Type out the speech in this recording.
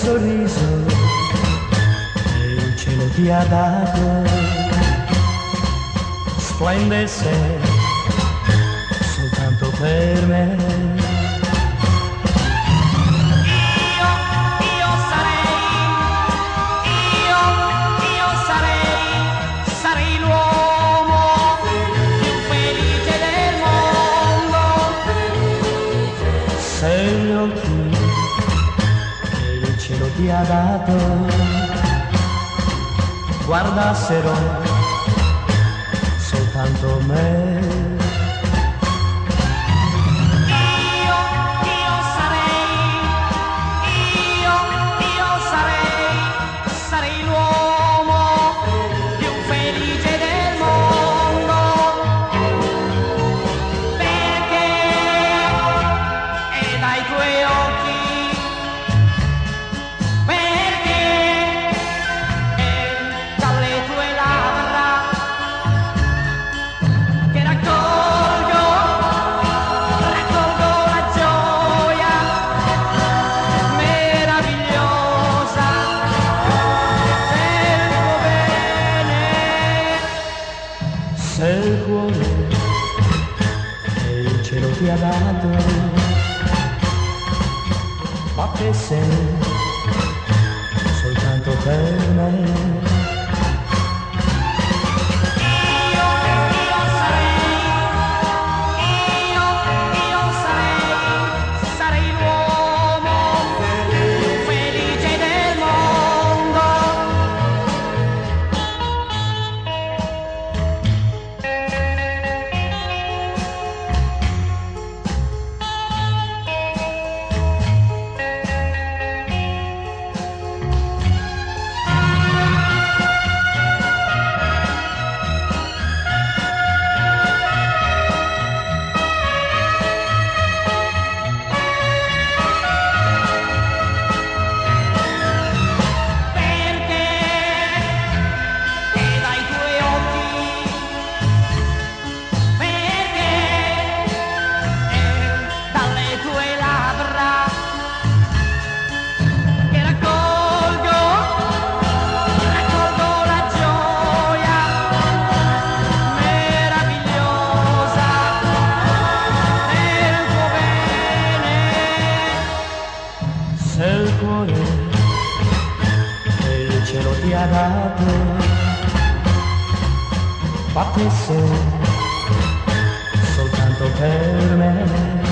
sorriso che il cielo ti ha dato, splende se soltanto per me. Sarei l'uomo più felice del mondo. Se gli occhi che il cielo ti ha dato guardassero soltanto me. Sarei l'uomo più felice del mondo, perché è dai tuoi occhi, perché è dalle tue labbra che raccolgo la gioia meravigliosa del tuo bene. Se il cuore che il cielo ti ha dato battesse soltanto per me. Sarei l'uomo più felice del mondo. Se il cuore che il cielo ti ha dato battesse soltanto per me.